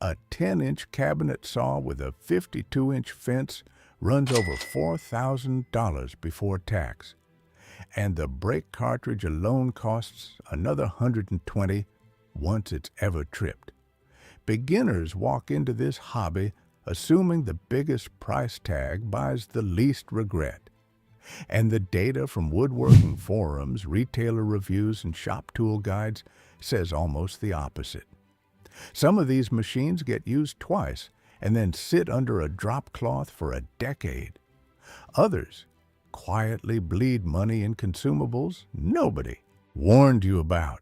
A 10-inch cabinet saw with a 52-inch fence runs over $4,000 before tax, and the brake cartridge alone costs another $120 once it's ever tripped. Beginners walk into this hobby assuming the biggest price tag buys the least regret. And the data from woodworking forums, retailer reviews, and shop tool guides says almost the opposite. Some of these machines get used twice and then sit under a drop cloth for a decade. Others quietly bleed money in consumables nobody warned you about.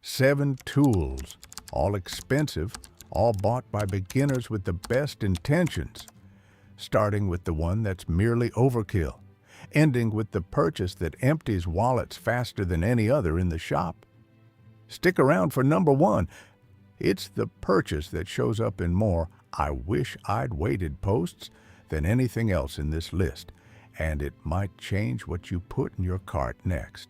7 tools, all expensive, all bought by beginners with the best intentions, starting with the one that's merely overkill, ending with the purchase that empties wallets faster than any other in the shop. Stick around for number 1. It's the purchase that shows up in more "I wish I'd waited" posts than anything else in this list, and it might change what you put in your cart next.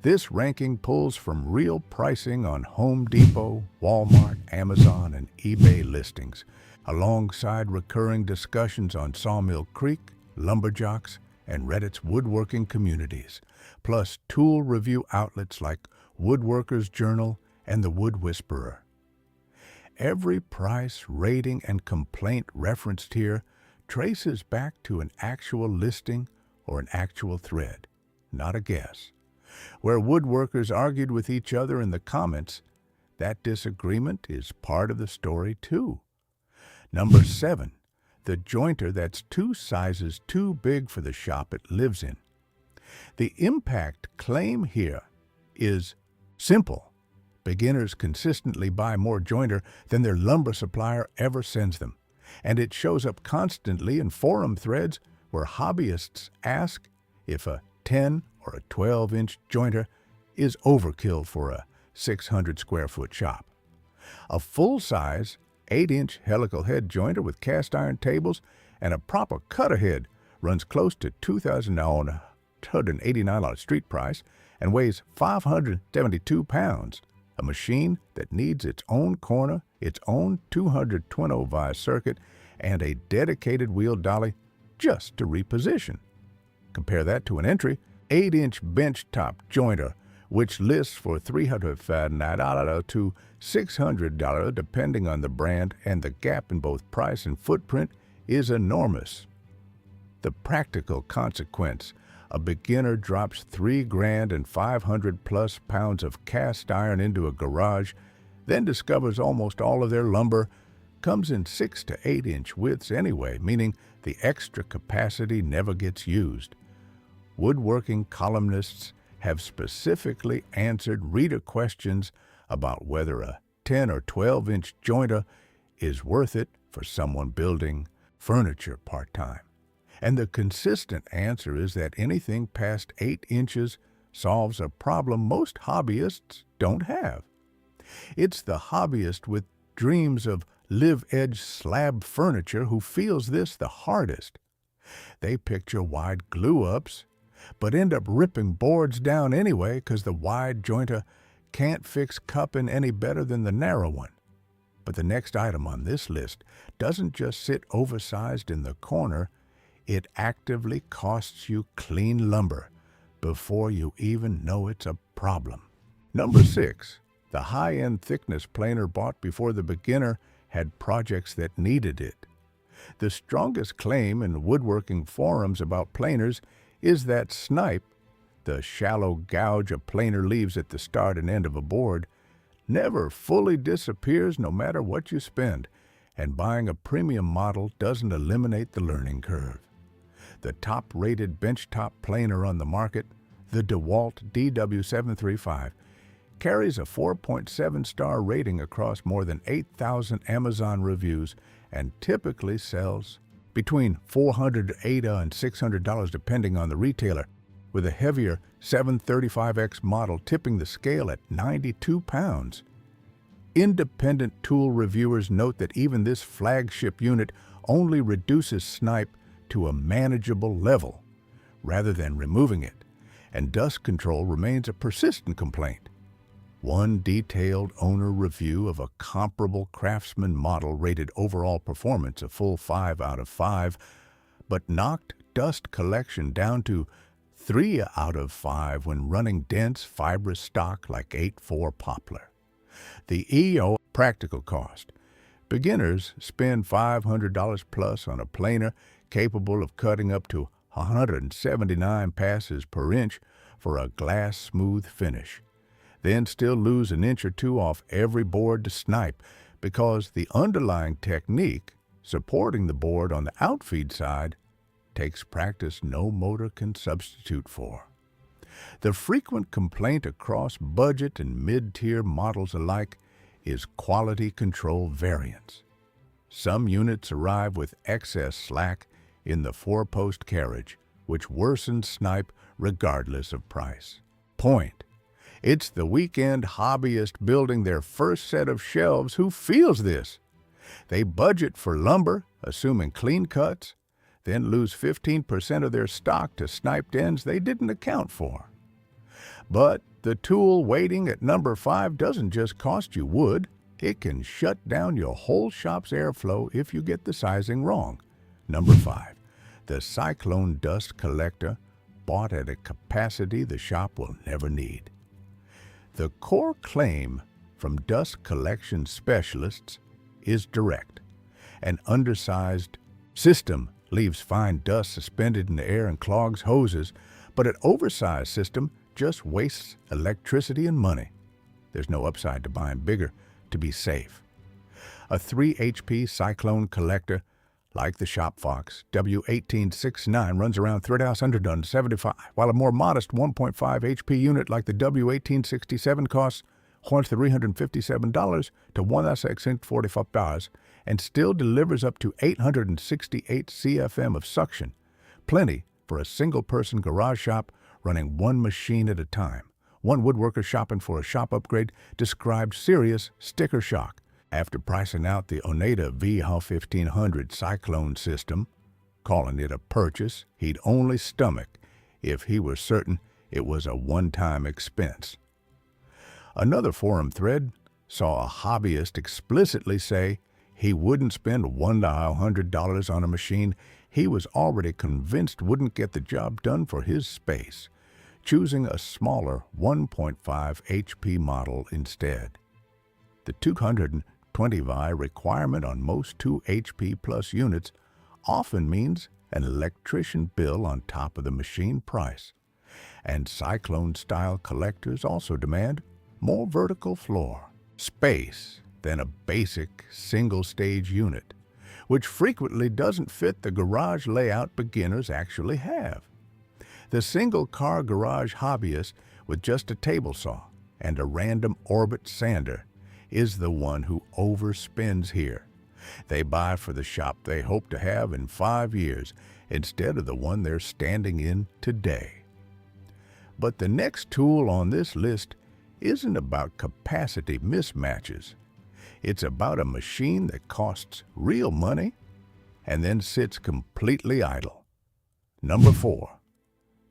This ranking pulls from real pricing on Home Depot, Walmart, Amazon, and eBay listings, alongside recurring discussions on Sawmill Creek, Lumberjocks, and Reddit's woodworking communities, plus tool review outlets like Woodworker's Journal and The Wood Whisperer. Every price, rating, and complaint referenced here traces back to an actual listing or an actual thread, not a guess. Where woodworkers argued with each other in the comments, that disagreement is part of the story too. Number 7, the jointer that's 2 sizes too big for the shop it lives in. The impact claim here is simple. Beginners consistently buy more jointer than their lumber supplier ever sends them, and it shows up constantly in forum threads where hobbyists ask if a 10 or a 12-inch jointer is overkill for a 600-square-foot shop. A full-size 8-inch helical head jointer with cast iron tables and a proper cutter head runs close to $2,189 street price and weighs 572 pounds. A machine that needs its own corner, its own 220 vise circuit, and a dedicated wheel dolly just to reposition. Compare that to an entry 8-inch benchtop jointer, which lists for $359 to $600 depending on the brand, and the gap in both price and footprint is enormous. The practical consequence: a beginner drops $3,000 and 500+ pounds of cast iron into a garage, then discovers almost all of their lumber comes in 6 to 8-inch widths anyway, meaning the extra capacity never gets used. Woodworking columnists have specifically answered reader questions about whether a 10 or 12-inch jointer is worth it for someone building furniture part-time. And the consistent answer is that anything past 8 inches solves a problem most hobbyists don't have. It's the hobbyist with dreams of live-edge slab furniture who feels this the hardest. They picture wide glue-ups, but end up ripping boards down anyway because the wide jointer can't fix cupping any better than the narrow one. But the next item on this list doesn't just sit oversized in the corner, it actively costs you clean lumber before you even know it's a problem. Number 6, the high-end thickness planer bought before the beginner had projects that needed it. The strongest claim in woodworking forums about planers is that snipe, the shallow gouge a planer leaves at the start and end of a board, never fully disappears no matter what you spend, and buying a premium model doesn't eliminate the learning curve. The top-rated benchtop planer on the market, the DeWalt DW735, carries a 4.7-star rating across more than 8,000 Amazon reviews and typically sells between $480 and $600 depending on the retailer, with a heavier 735X model tipping the scale at 92 pounds. Independent tool reviewers note that even this flagship unit only reduces snipe to a manageable level, rather than removing it, and dust control remains a persistent complaint. One detailed owner review of a comparable Craftsman model rated overall performance a full 5 out of 5, but knocked dust collection down to 3 out of 5 when running dense fibrous stock like 8-4 poplar. The EO practical cost. Beginners spend $500 plus on a planer capable of cutting up to 179 passes per inch for a glass smooth finish. Then still lose an inch or two off every board to snipe because the underlying technique supporting the board on the outfeed side takes practice no motor can substitute for. The frequent complaint across budget and mid-tier models alike is quality control variance. Some units arrive with excess slack in the four-post carriage, which worsens snipe regardless of price. Point. It's the weekend hobbyist building their first set of shelves who feels this. They budget for lumber, assuming clean cuts, then lose 15% of their stock to sniped ends they didn't account for. But the tool waiting at number 5 doesn't just cost you wood, it can shut down your whole shop's airflow if you get the sizing wrong. Number 5, the Cyclone Dust Collector, bought at a capacity the shop will never need. The core claim from dust collection specialists is direct. An undersized system leaves fine dust suspended in the air and clogs hoses, but an oversized system just wastes electricity and money. There's no upside to buying bigger to be safe. A 3 HP Cyclone Collector, like the Shop Fox W1869, runs around $375, while a more modest 1.5 HP unit like the W1867 costs $357 to $1,645 and still delivers up to 868 CFM of suction, plenty for a single-person garage shop running one machine at a time. One woodworker shopping for a shop upgrade described serious sticker shock after pricing out the Oneida VH1500 Cyclone system, calling it a purchase he'd only stomach if he were certain it was a one-time expense. Another forum thread saw a hobbyist explicitly say he wouldn't spend $100 on a machine he was already convinced wouldn't get the job done for his space, choosing a smaller 1.5 HP model instead. The 220 requirement on most 2 HP plus units often means an electrician bill on top of the machine price, and Cyclone-style collectors also demand more vertical floor space than a basic single-stage unit, which frequently doesn't fit the garage layout beginners actually have. The single-car garage hobbyist with just a table saw and a random orbit sander is the one who overspends here. They buy for the shop they hope to have in 5 years instead of the one they're standing in today. But the next tool on this list isn't about capacity mismatches. It's about a machine that costs real money and then sits completely idle. Number 4,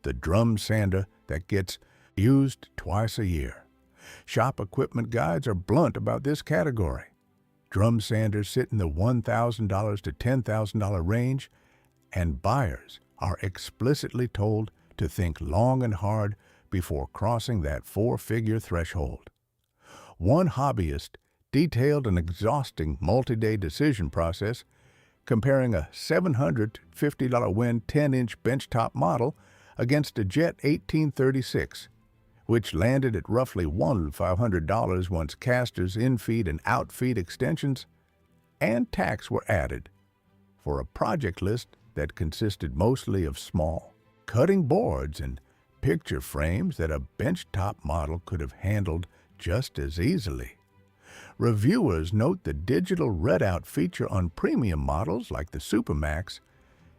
the drum sander that gets used twice a year. Shop equipment guides are blunt about this category. Drum sanders sit in the $1,000 to $10,000 range, and buyers are explicitly told to think long and hard before crossing that 4-figure threshold. One hobbyist detailed an exhausting multi-day decision process comparing a $750 Win 10-inch benchtop model against a Jet 1836, which landed at roughly $1,500 once casters, infeed, and outfeed extensions and tax were added, for a project list that consisted mostly of small, cutting boards and picture frames that a benchtop model could have handled just as easily. Reviewers note the digital readout feature on premium models like the Supermax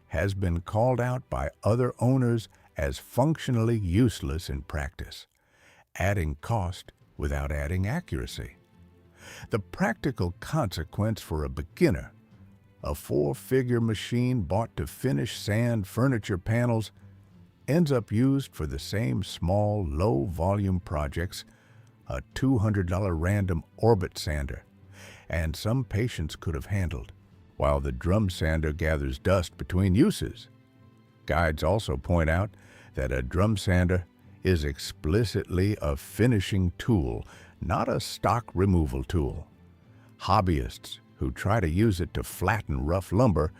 has been called out by other owners as functionally useless in practice, adding cost without adding accuracy. The practical consequence for a beginner, a 4-figure machine bought to finish sand furniture panels, ends up used for the same small, low-volume projects a $200 random orbit sander, and some patients could have handled, while the drum sander gathers dust between uses. Guides also point out that a drum sander is explicitly a finishing tool, not a stock removal tool. Hobbyists who try to use it to flatten rough lumber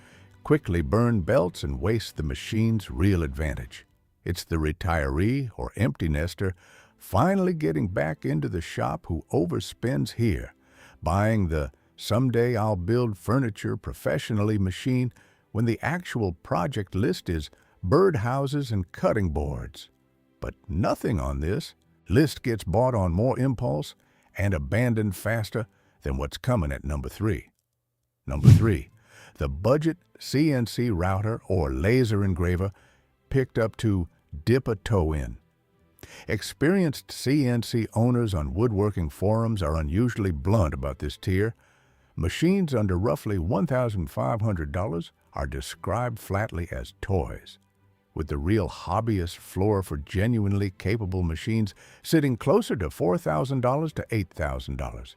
quickly burn belts and waste the machine's real advantage. It's the retiree or empty nester finally getting back into the shop who overspends here, buying the "someday I'll build furniture professionally" machine when the actual project list is birdhouses and cutting boards. But nothing on this list gets bought on more impulse and abandoned faster than what's coming at number 3. Number 3, the budget CNC router or laser engraver picked up to dip a toe in. Experienced CNC owners on woodworking forums are unusually blunt about this tier. Machines under roughly $1,500 are described flatly as toys, with the real hobbyist floor for genuinely capable machines sitting closer to $4,000 to $8,000.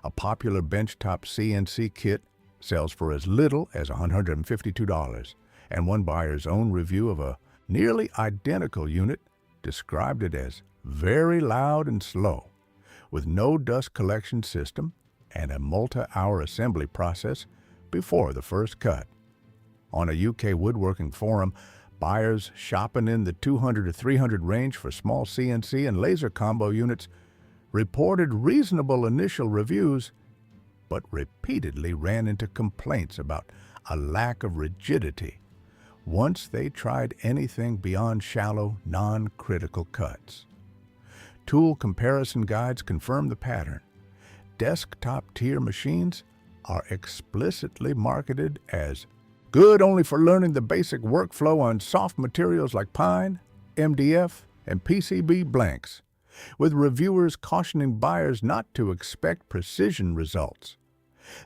A popular benchtop CNC kit sells for as little as $152, and one buyer's own review of a nearly identical unit described it as very loud and slow, with no dust collection system and a multi-hour assembly process before the first cut. On a UK woodworking forum, buyers shopping in the $200 to $300 range for small CNC and laser combo units reported reasonable initial reviews, but repeatedly ran into complaints about a lack of rigidity once they tried anything beyond shallow, non-critical cuts. Tool comparison guides confirm the pattern. Desktop-tier machines are explicitly marketed as good only for learning the basic workflow on soft materials like pine, MDF, and PCB blanks, with reviewers cautioning buyers not to expect precision results.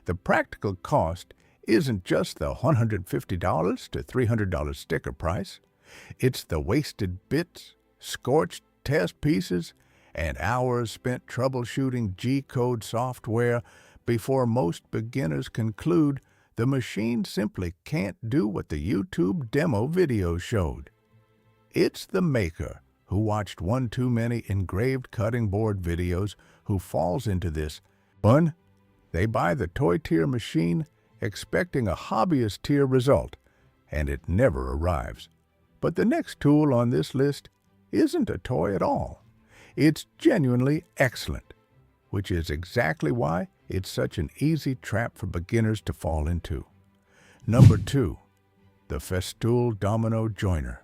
The practical cost isn't just the $150 to $300 sticker price. It's the wasted bits, scorched test pieces, and hours spent troubleshooting G-code software before most beginners conclude the machine simply can't do what the YouTube demo video showed. It's the maker who watched one too many engraved cutting board videos who falls into this bun. They buy the toy tier machine expecting a hobbyist tier result, and it never arrives. But the next tool on this list isn't a toy at all. It's genuinely excellent, which is exactly why it's such an easy trap for beginners to fall into. Number 2, the Festool Domino Joiner,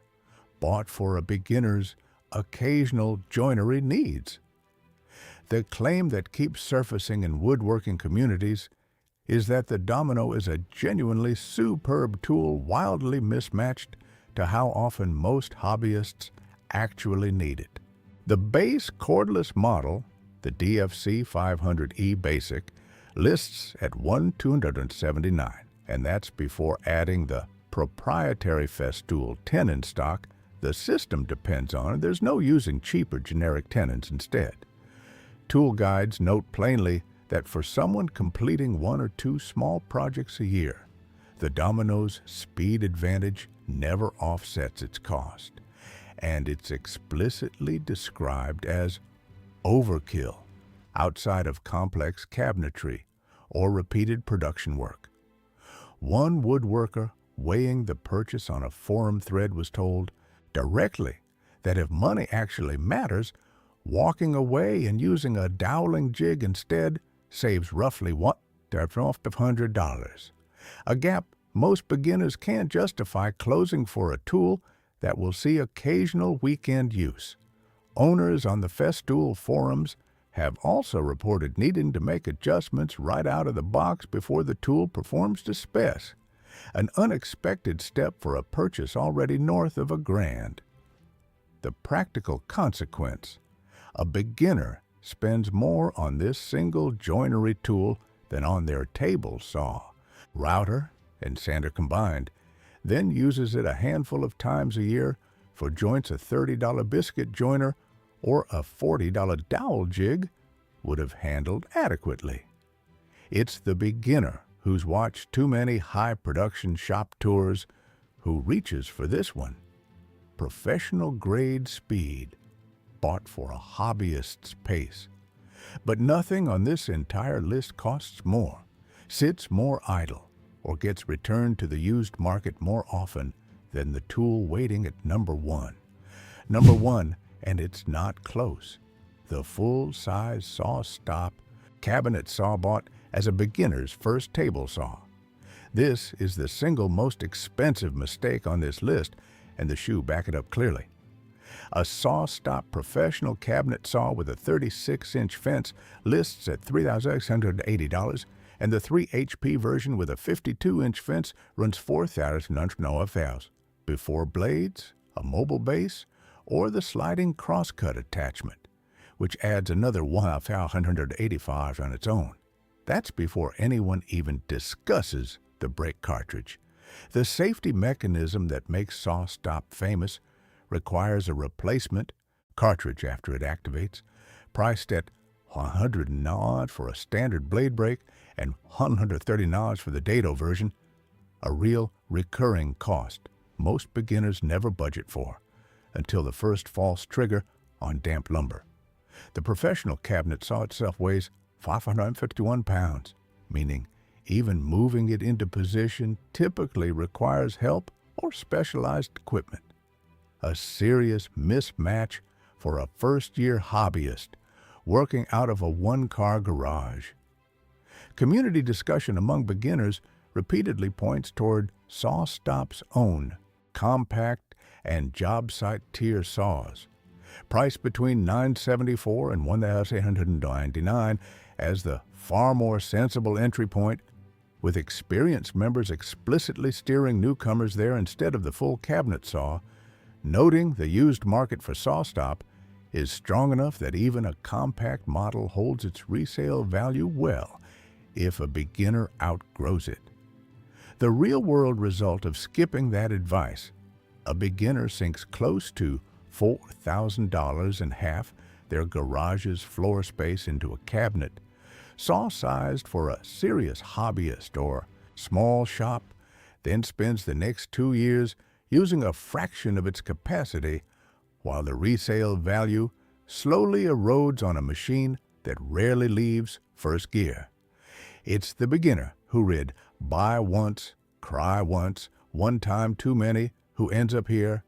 bought for a beginner's occasional joinery needs. The claim that keeps surfacing in woodworking communities is that the domino is a genuinely superb tool wildly mismatched to how often most hobbyists actually need it. The base cordless model, the DFC 500E Basic, lists at $1,279, and that's before adding the proprietary Festool tenon stock the system depends on. There's no using cheaper generic tenons instead. Tool guides note plainly that for someone completing 1 or 2 small projects a year, the domino's speed advantage never offsets its cost, and it's explicitly described as overkill outside of complex cabinetry or repeated production work. One woodworker weighing the purchase on a forum thread was told directly that if money actually matters, walking away and using a doweling jig instead saves roughly $100, a gap most beginners can't justify closing for a tool that will see occasional weekend use. Owners on the Festool forums have also reported needing to make adjustments right out of the box before the tool performs to spec, an unexpected step for a purchase already north of $1,000. The practical consequence: a beginner spends more on this single joinery tool than on their table saw, router, and sander combined, then uses it a handful of times a year for joints a $30 biscuit joiner or a $40 dowel jig would have handled adequately. It's the beginner who's watched too many high-production shop tours who reaches for this one. Professional-grade speed, bought for a hobbyist's pace. But nothing on this entire list costs more, sits more idle, or gets returned to the used market more often than the tool waiting at number one. Number one, and it's not close, the full-size SawStop cabinet saw bought as a beginner's first table saw. This is the single most expensive mistake on this list, and the shoe back it up clearly. A SawStop professional cabinet saw with a 36-inch fence lists at $3,680, and the 3 HP version with a 52-inch fence runs $4,900 before blades, a mobile base, or the sliding crosscut attachment, which adds another $1,185 on its own. That's before anyone even discusses the brake cartridge. The safety mechanism that makes SawStop famous requires a replacement cartridge after it activates, priced at $100 for a standard blade brake and $130 for the dado version, a real recurring cost most beginners never budget for until the first false trigger on damp lumber. The professional cabinet saw itself weighs 551 pounds, meaning even moving it into position typically requires help or specialized equipment. A serious mismatch for a first-year hobbyist working out of a one-car garage. Community discussion among beginners repeatedly points toward SawStop's own compact and job site tier saws, priced between $974 and $1,899 as the far more sensible entry point, with experienced members explicitly steering newcomers there instead of the full cabinet saw, noting the used market for SawStop is strong enough that even a compact model holds its resale value well if a beginner outgrows it. The real-world result of skipping that advice, a beginner sinks close to $4,000 and half their garage's floor space into a cabinet, saw-sized for a serious hobbyist or small shop, then spends the next 2 years using a fraction of its capacity, while the resale value slowly erodes on a machine that rarely leaves first gear. It's the beginner who read "buy once, cry once, one time too many" who ends up here.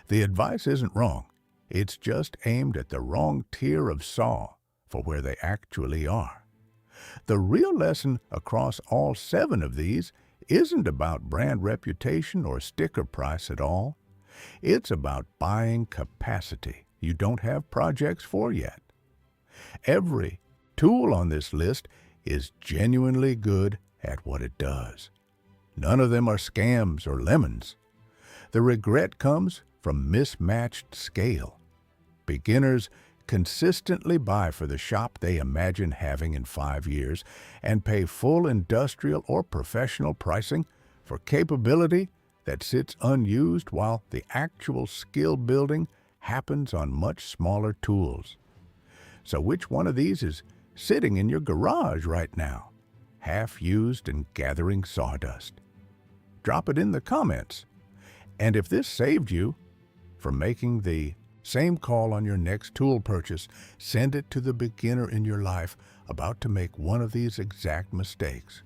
The advice isn't wrong. It's just aimed at the wrong tier of saw for where they actually are. The real lesson across all 7 of these isn't about brand reputation or sticker price at all. It's about buying capacity you don't have projects for yet. Every tool on this list is genuinely good at what it does. None of them are scams or lemons. The regret comes from mismatched scale. Beginners consistently buy for the shop they imagine having in 5 years and pay full industrial or professional pricing for capability that sits unused while the actual skill building happens on much smaller tools. So which one of these is sitting in your garage right now, half used and gathering sawdust? Drop it in the comments. And if this saved you from making the same call on your next tool purchase, send it to the beginner in your life about to make one of these exact mistakes.